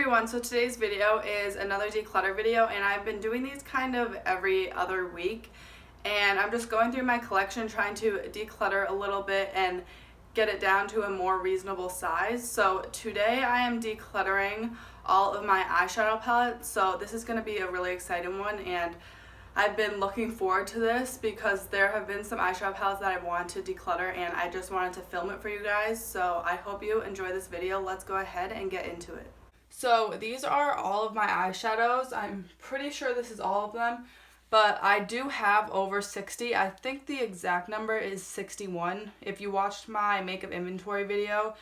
everyone, so today's video is another declutter video, and I've been doing these kind of every other week, and I'm just going through my collection trying to declutter a little bit and get it down to a more reasonable size. So today I am decluttering all of my eyeshadow palettes, so this is going to be a really exciting one, and I've been looking forward to this because there have been some eyeshadow palettes that I want to declutter, and I just wanted to film it for you guys. So I hope you enjoy this video. Let's go ahead and get into it. So these are all of my eyeshadows. I'm pretty sure this is all of them, but I do have over 60. I think the exact number is 61. If you watched my makeup inventory video,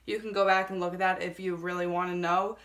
you can go back and look at that if you really want to know.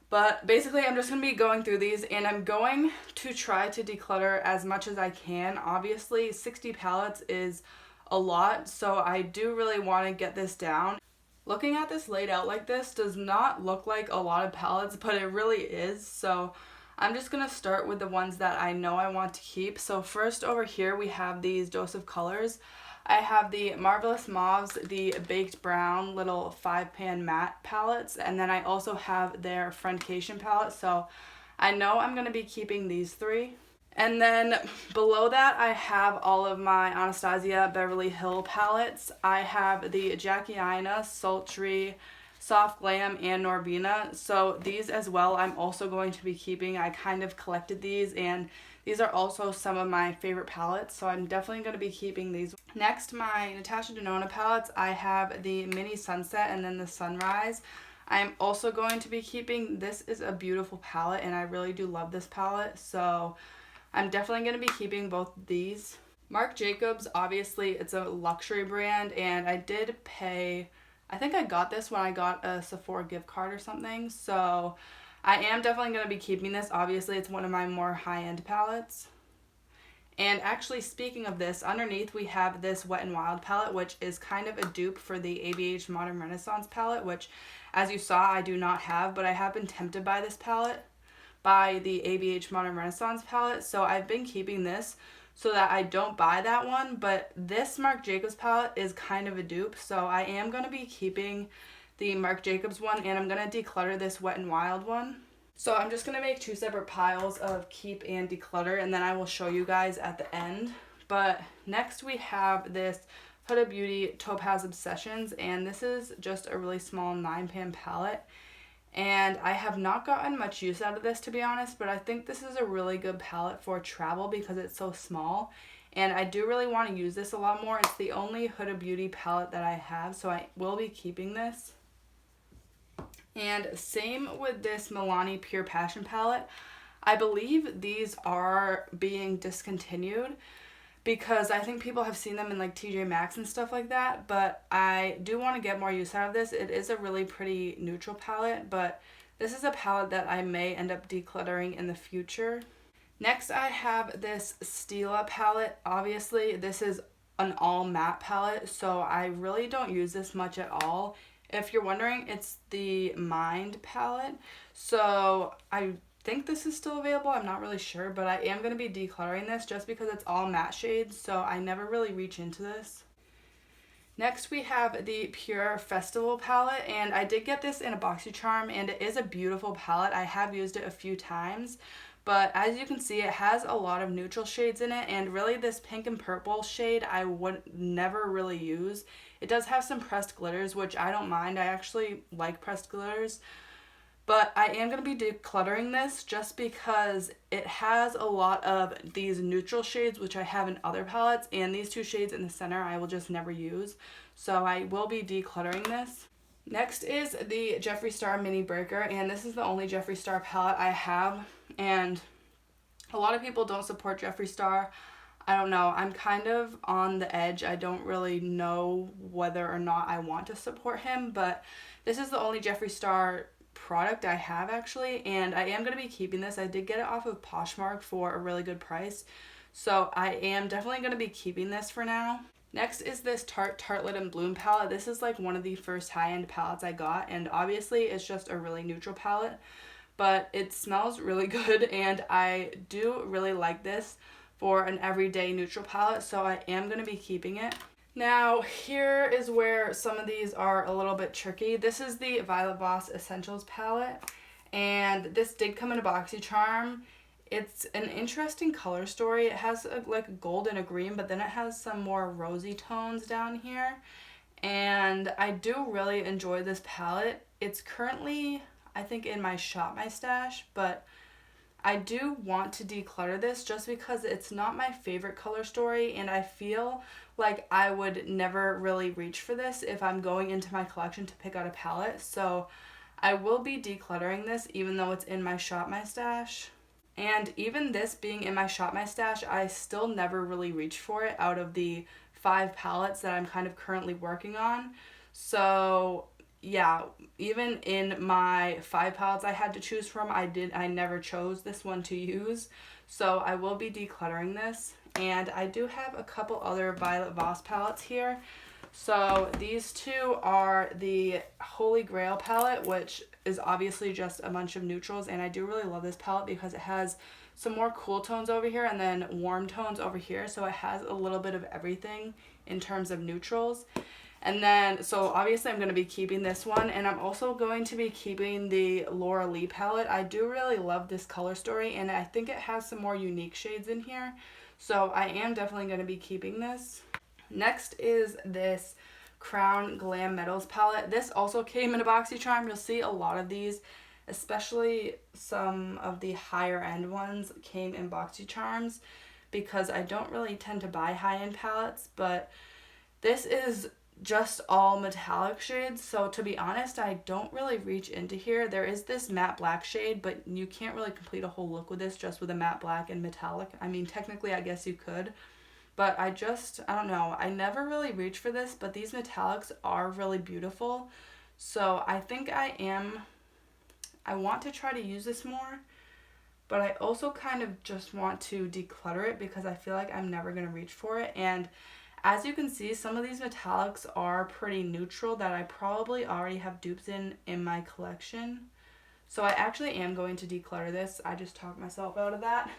But basically, I'm just going to be going through these, and I'm going to try to declutter as much as I can. Obviously, 60 palettes is a lot, so I do really want to get this down. Looking at this laid out like this does not look like a lot of palettes, but it really is. So I'm just going to start with the ones that I know I want to keep. So first over here, we have these Dose of Colors. I have the Marvelous Mauves, the Baked Brown little 5-pan matte palettes, and then I also have their Friendcation palette, so I know I'm going to be keeping these three. And then below that, I have all of my Anastasia Beverly Hill palettes. I have the Jackie Aina, Sultry, Soft Glam, and Norvina, so these as well I'm also going to be keeping. I kind of collected these, and these are also some of my favorite palettes, so I'm definitely going to be keeping these. Next, my Natasha Denona palettes. I have the Mini Sunset and then the Sunrise. I'm also going to be keeping. This is a beautiful palette, and I really do love this palette, so I'm definitely going to be keeping both these. Marc Jacobs, obviously, it's a luxury brand, and I did pay, I think I got this when I got a Sephora gift card or something, so I am definitely going to be keeping this. Obviously, it's one of my more high-end palettes. And actually, speaking of this, underneath we have this Wet n Wild palette, which is kind of a dupe for the ABH Modern Renaissance palette, which, as you saw, I do not have, but I have been tempted by this palette, by the ABH Modern Renaissance palette, so I've been keeping this so that I don't buy that one, but this Marc Jacobs palette is kind of a dupe, so I am going to be keeping the Marc Jacobs one, and I'm going to declutter this Wet n Wild one. So I'm just going to make two separate piles of keep and declutter, and then I will show you guys at the end. But next we have this Huda Beauty Topaz Obsessions, and this is just a really small 9-pan palette. And I have not gotten much use out of this, to be honest, but I think this is a really good palette for travel because it's so small. And I do really want to use this a lot more. It's the only Huda Beauty palette that I have, so I will be keeping this. And same with this Milani Pure Passion palette. I believe these are being discontinued because I think people have seen them in like TJ Maxx and stuff like that, but I do want to get more use out of this. It is a really pretty neutral palette, but this is a palette that I may end up decluttering in the future. Next, I have this Stila palette. Obviously, this is an all matte palette, so I really don't use this much at all. If you're wondering, it's the Mind palette, so I think this is still available. I'm not really sure, but I am going to be decluttering this just because it's all matte shades, so I never really reach into this. Next, we have the Pure Festival palette, and I did get this in a BoxyCharm, and it is a beautiful palette. I have used it a few times, but as you can see, it has a lot of neutral shades in it, and really this pink and purple shade I would never really use. It does have some pressed glitters, which I don't mind. I actually like pressed glitters. But I am going to be decluttering this just because it has a lot of these neutral shades, which I have in other palettes, and these two shades in the center I will just never use. So I will be decluttering this. Next is the Jeffree Star Mini Breaker, and this is the only Jeffree Star palette I have, and a lot of people don't support Jeffree Star. I don't know, I'm kind of on the edge. I don't really know whether or not I want to support him, but this is the only Jeffree Star product I have actually, and I am going to be keeping this. I did get it off of Poshmark for a really good price, so I am definitely going to be keeping this for now. Next is this Tarte Tartlet and Bloom palette. This is like one of the first high-end palettes I got, and obviously it's just a really neutral palette, but it smells really good, and I do really like this for an everyday neutral palette, so I am going to be keeping it. Now, here is where some of these are a little bit tricky. This is the Violet Voss Essentials palette, And this did come in a BoxyCharm. It's an interesting color story. It has like a gold and a green, but then it has some more rosy tones down here. And I do really enjoy this palette. It's currently, I think, in my Shop My Stash, but I do want to declutter this just because it's not my favorite color story, and I feel like I would never really reach for this if I'm going into my collection to pick out a palette. So I will be decluttering this even though it's in my Shop My Stash. And even this being in my Shop My Stash, I still never really reach for it out of the 5 palettes that I'm kind of currently working on. So yeah, even in my 5 palettes I had to choose from, I never chose this one to use. So I will be decluttering this. And I do have a couple other Violet Voss palettes here. So these two are the Holy Grail palette, which is obviously just a bunch of neutrals, and I do really love this palette because it has some more cool tones over here and then warm tones over here, so it has a little bit of everything in terms of neutrals. And then, so obviously I'm going to be keeping this one, and I'm also going to be keeping the Laura Lee palette. I do really love this color story, and I think it has some more unique shades in here, so I am definitely going to be keeping this. Next is this Crown Glam Metals palette. This also came in a BoxyCharm. You'll see a lot of these, especially some of the higher end ones came in BoxyCharms because I don't really tend to buy high-end palettes, but this is just all metallic shades, so to be honest, I don't really reach into here. There is this matte black shade, but you can't really complete a whole look with this just with a matte black and metallic. I mean, technically I guess you could, but I don't know, I never really reach for this, but these metallics are really beautiful. So I think I want to try to use this more, but I also kind of just want to declutter it because I feel like I'm never going to reach for it. And as you can see, some of these metallics are pretty neutral that I probably already have dupes in my collection. So I actually am going to declutter this. I just talked myself out of that.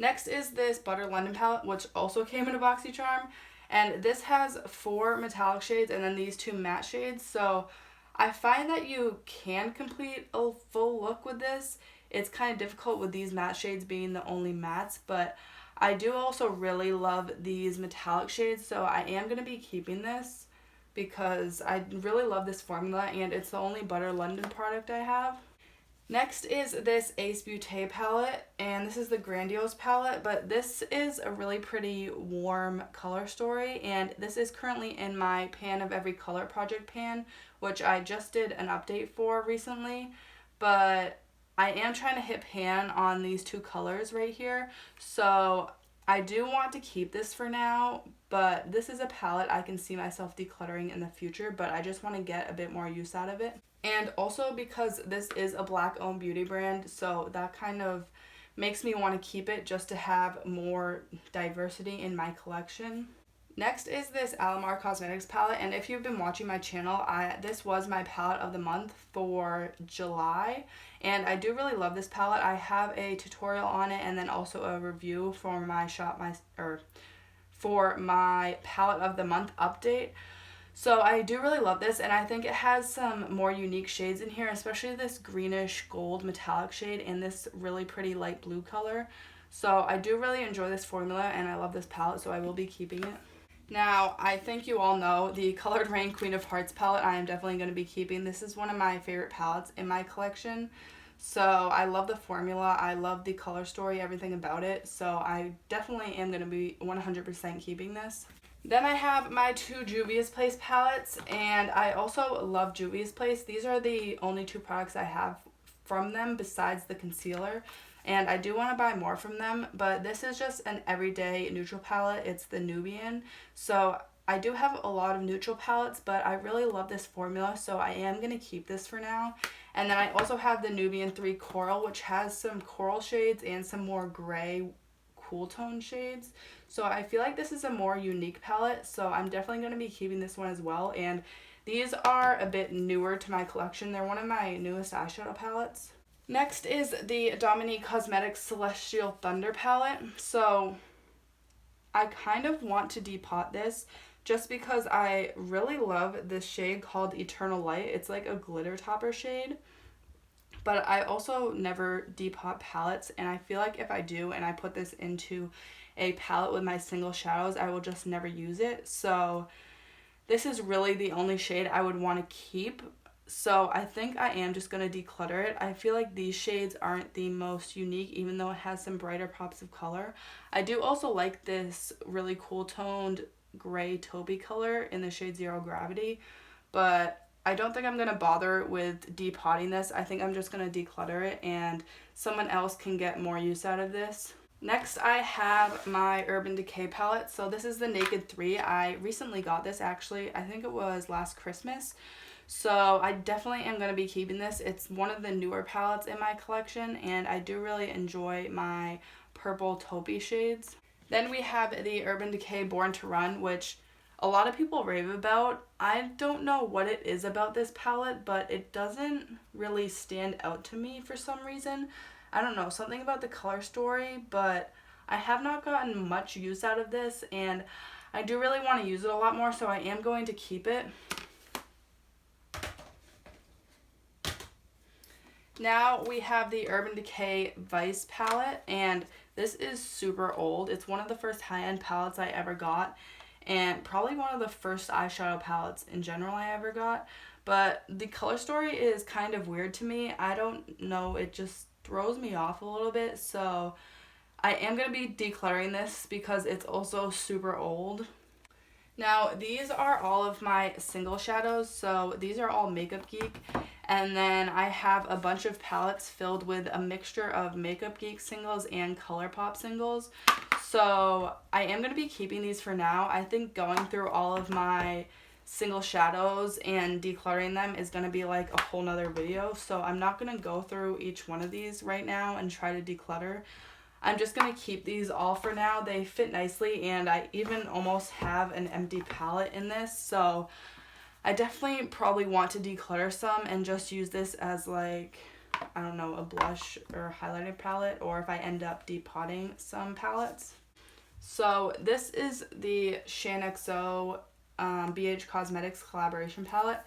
Next is this Butter London palette, which also came in a BoxyCharm. And this has 4 metallic shades and then these 2 matte shades. So I find that you can complete a full look with this. It's kind of difficult with these matte shades being the only mattes, but I do also really love these metallic shades. So I am going to be keeping this because I really love this formula and it's the only Butter London product I have. Next is this Ace Beauté palette, and this is the Grandiose palette, but this is a really pretty warm color story, and this is currently in my Pan of Every Color project pan, which I just did an update for recently, but I am trying to hit pan on these 2 colors right here, so I do want to keep this for now, but this is a palette I can see myself decluttering in the future, but I just want to get a bit more use out of it. And also because this is a Black-owned beauty brand, so that kind of makes me want to keep it just to have more diversity in my collection. Next is this Alamar Cosmetics palette, and if you've been watching my channel, this was my palette of the month for July, and I do really love this palette. I have a tutorial on it and then also a review for my for my palette of the month update. So I do really love this, and I think it has some more unique shades in here, especially this greenish gold metallic shade and this really pretty light blue color. So I do really enjoy this formula and I love this palette, so I will be keeping it. Now, I think you all know the Colored Rain Queen of Hearts palette I am definitely going to be keeping. This is one of my favorite palettes in my collection. So I love the formula, I love the color story, everything about it. So I definitely am going to be 100% keeping this. Then I have my 2 Juvia's Place palettes, and I also love Juvia's Place. These are the only 2 products I have from them besides the concealer, and I do want to buy more from them, but this is just an everyday neutral palette. It's the Nubian, so I do have a lot of neutral palettes, but I really love this formula, so I am going to keep this for now. And then I also have the Nubian 3 Coral, which has some coral shades and some more gray cool tone shades. So I feel like this is a more unique palette, so I'm definitely going to be keeping this one as well. And these are a bit newer to my collection. They're one of my newest eyeshadow palettes. Next is the Dominique Cosmetics Celestial Thunder palette. So I kind of want to depot this just because I really love this shade called Eternal Light. It's like a glitter topper shade. But I also never depot palettes, and I feel like if I do and I put this into a palette with my single shadows, I will just never use it. So this is really the only shade I would want to keep. So I think I am just going to declutter it. I feel like these shades aren't the most unique, even though it has some brighter pops of color. I do also like this really cool toned gray taupey color in the shade Zero Gravity, but I don't think I'm going to bother with depotting this. I think I'm just going to declutter it and someone else can get more use out of this. Next, I have my Urban Decay palette. So this is the Naked 3. I recently got this actually. I think it was last Christmas. So I definitely am going to be keeping this. It's one of the newer palettes in my collection, and I do really enjoy my purple taupey shades. Then we have the Urban Decay Born to Run, which a lot of people rave about. I don't know what it is about this palette, but it doesn't really stand out to me for some reason. I don't know, something about the color story, but I have not gotten much use out of this, and I do really want to use it a lot more, so I am going to keep it. Now we have the Urban Decay Vice palette, and this is super old. It's one of the first high-end palettes I ever got, and probably one of the first eyeshadow palettes in general I ever got. But the color story is kind of weird to me. I don't know, it just throws me off a little bit. So I am going to be decluttering this because it's also super old. Now these are all of my single shadows. So these are all Makeup Geek. And then I have a bunch of palettes filled with a mixture of Makeup Geek singles and ColourPop singles. So I am going to be keeping these for now. I think going through all of my single shadows and decluttering them is going to be like a whole nother video. So I'm not going to go through each one of these right now and try to declutter. I'm just going to keep these all for now. They fit nicely, and I even almost have an empty palette in this. So I definitely probably want to declutter some and just use this as like, I don't know, a blush or highlighter palette, or if I end up depotting some palettes. So this is the ShanXO BH Cosmetics collaboration palette.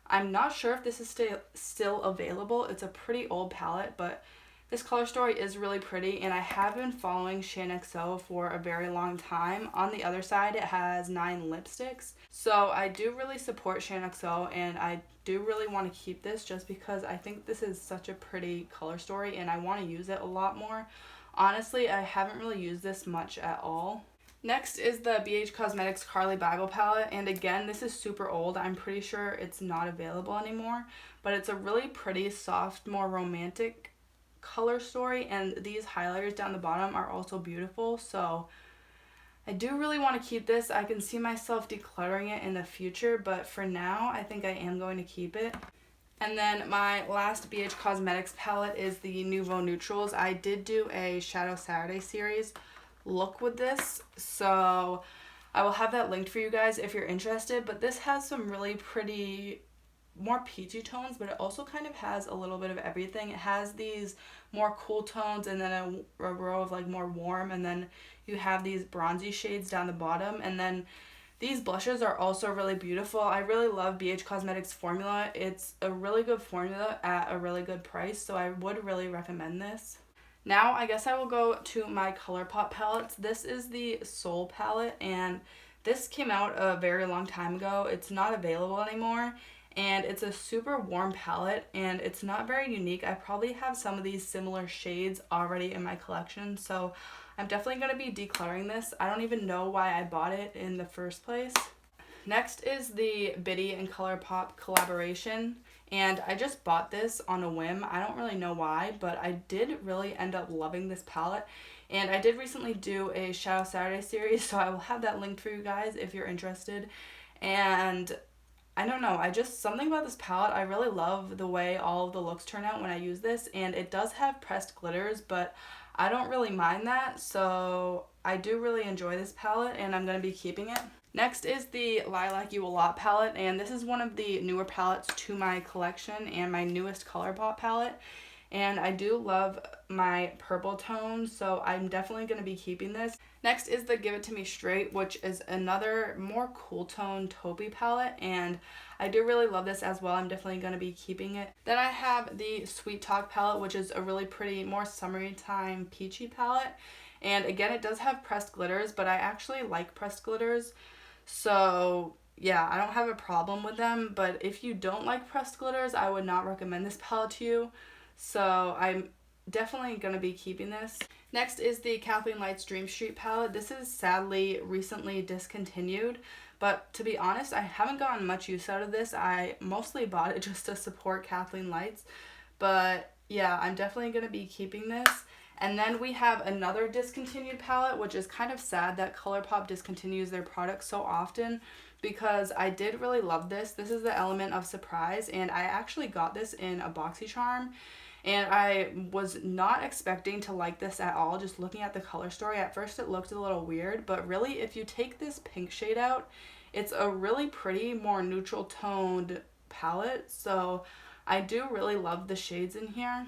I'm not sure if this is still available. It's a pretty old palette, but this color story is really pretty, and I have been following ShanXO for a very long time. On the other side, it has 9 lipsticks. So I do really support ShanXO, and I do really want to keep this just because I think this is such a pretty color story, and I want to use it a lot more. Honestly, I haven't really used this much at all. Next is the BH Cosmetics Carly Bible palette, and again, this is super old. I'm pretty sure it's not available anymore, but it's a really pretty, soft, more romantic color story, and these highlighters down the bottom are also beautiful. So I do really want to keep this. I can see myself decluttering it in the future, but for now I think I am going to keep it. And then my last BH Cosmetics palette is the Nouveau Neutrals. I did do a Shadow Saturday series look with this, so I will have that linked for you guys if you're interested. But this has some really pretty, more peachy tones, but it also kind of has a little bit of everything. It has these more cool tones, and then a row of like more warm, and then you have these bronzy shades down the bottom, and then these blushes are also really beautiful. I really love BH Cosmetics formula. It's a really good formula at a really good price, so I would really recommend this. Now I guess I will go to my ColourPop palettes. This is the Soul palette, and this came out a very long time ago. It's not available anymore, and it's a super warm palette, and it's not very unique. I probably have some of these similar shades already in my collection, so I'm definitely going to be decluttering this. I don't even know why I bought it in the first place. Next is the Biddy and ColourPop collaboration, and I just bought this on a whim. I don't really know why, but I did really end up loving this palette, and I did recently do a Shadow Saturday series, so I will have that linked for you guys if you're interested. And I don't know, something about this palette, I really love the way all of the looks turn out when I use this, and it does have pressed glitters, but I don't really mind that, so I do really enjoy this palette, and I'm going to be keeping it. Next is the Lilac You A Lot palette, and this is one of the newer palettes to my collection and my newest ColourPop palette. and I do love my purple tone, so I'm definitely going to be keeping this. Next is the Give It To Me Straight, which is another more cool tone taupey palette, and I do really love this as well. I'm definitely going to be keeping it. Then I have the Sweet Talk palette, which is a really pretty, more summertime peachy palette. And again, it does have pressed glitters, but I actually like pressed glitters. So yeah, I don't have a problem with them. But if you don't like pressed glitters, I would not recommend this palette to you. So I'm definitely going to be keeping this. Next is the Kathleen Lights Dream Street palette. This is sadly recently discontinued. But to be honest, I haven't gotten much use out of this. I mostly bought it just to support Kathleen Lights. But yeah, I'm definitely going to be keeping this. And then we have another discontinued palette, which is kind of sad that ColourPop discontinues their products so often, because I did really love this. This is the Element of Surprise, and I actually got this in a BoxyCharm, and I was not expecting to like this at all. Just looking at the color story, at first it looked a little weird, but really if you take this pink shade out, it's a really pretty, more neutral toned palette. So I do really love the shades in here.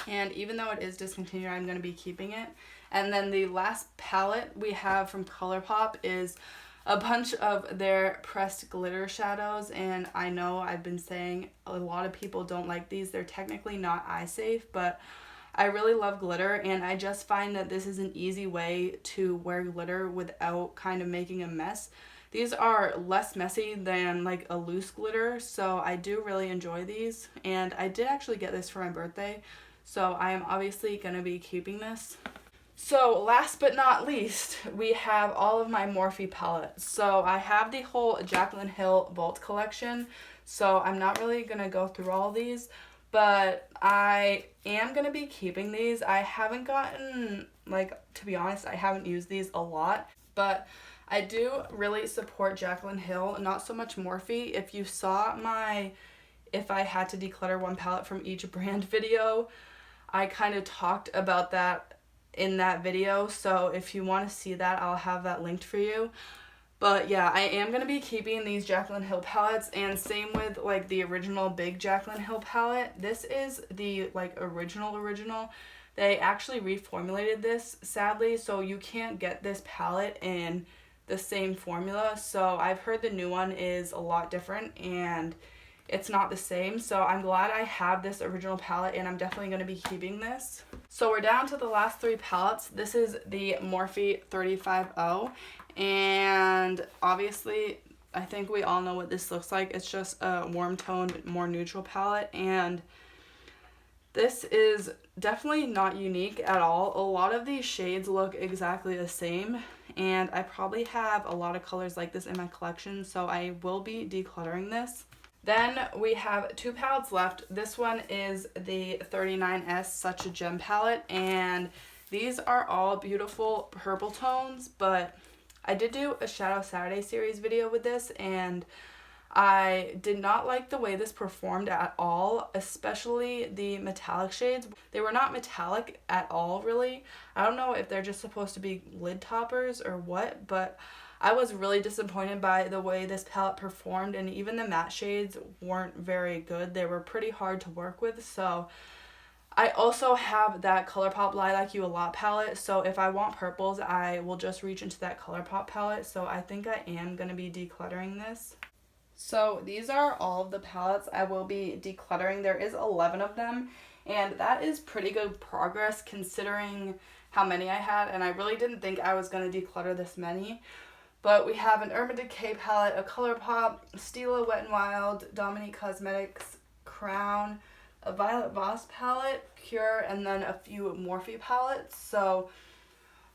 And even though it is discontinued, I'm going to be keeping it. And then the last palette we have from ColourPop is a bunch of their pressed glitter shadows. And I know I've been saying a lot of people don't like these. They're technically not eye safe, but I really love glitter. And I just find that this is an easy way to wear glitter without kind of making a mess. These are less messy than like a loose glitter, so I do really enjoy these. And I did actually get this for my birthday. So I am obviously going to be keeping this. So last but not least, we have all of my Morphe palettes. So I have the whole Jaclyn Hill Vault collection. So I'm not really going to go through all these, but I am going to be keeping these. I haven't gotten, like, to be honest, I haven't used these a lot, but I do really support Jaclyn Hill, not so much Morphe. If you saw my If I Had to Declutter One Palette from Each Brand video, I kind of talked about that in that video, so if you want to see that, I'll have that linked for you. But yeah, I am going to be keeping these Jaclyn Hill palettes, and same with like the original big Jaclyn Hill palette. This is the like original. They actually reformulated this, sadly, so you can't get this palette in the same formula. So I've heard the new one is a lot different, and it's not the same, so I'm glad I have this original palette, and I'm definitely going to be keeping this. So we're down to the last three palettes. This is the Morphe 350, and obviously I think we all know what this looks like. It's just a warm toned, more neutral palette, and this is definitely not unique at all. A lot of these shades look exactly the same, and I probably have a lot of colors like this in my collection, so I will be decluttering this. Then we have two palettes left. This one is the 39S Such a Gem palette, and these are all beautiful purple tones, but I did do a Shadow Saturday series video with this, and I did not like the way this performed at all, especially the metallic shades. They were not metallic at all, really. I don't know if they're just supposed to be lid toppers or what, but I was really disappointed by the way this palette performed, and even the matte shades weren't very good. They were pretty hard to work with. So I also have that ColourPop Lilac You A Lot palette, so if I want purples, I will just reach into that ColourPop palette. So I think I am going to be decluttering this. So these are all of the palettes I will be decluttering. There is 11 of them, and that is pretty good progress considering how many I had, and I really didn't think I was going to declutter this many. But we have an Urban Decay palette, a ColourPop, Stila Wet n Wild, Dominique Cosmetics Crown, a Violet Voss palette, Pure, and then a few Morphe palettes. So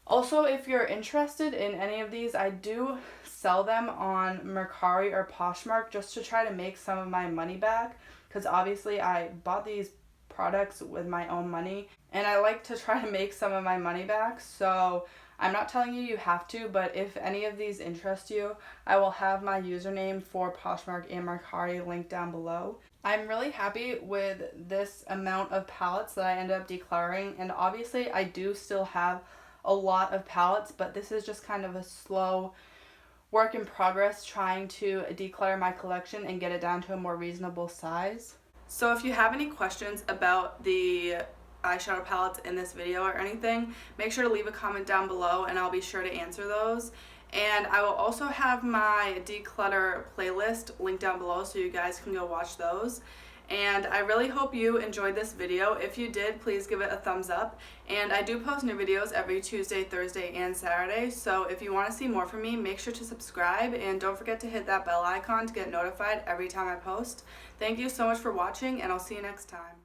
also, if you're interested in any of these, I do sell them on Mercari or Poshmark just to try to make some of my money back, because obviously I bought these products with my own money, and I like to try to make some of my money back. So I'm not telling you have to, but if any of these interest you, I will have my username for Poshmark and Mercari linked down below. I'm really happy with this amount of palettes that I ended up decluttering, and obviously I do still have a lot of palettes, but this is just kind of a slow work in progress trying to declutter my collection and get it down to a more reasonable size. So if you have any questions about the eyeshadow palettes in this video or anything, make sure to leave a comment down below and I'll be sure to answer those. And I will also have my declutter playlist linked down below so you guys can go watch those. And I really hope you enjoyed this video. If you did, please give it a thumbs up. And I do post new videos every Tuesday, Thursday, and Saturday. So if you want to see more from me, make sure to subscribe. And don't forget to hit that bell icon to get notified every time I post. Thank you so much for watching, and I'll see you next time.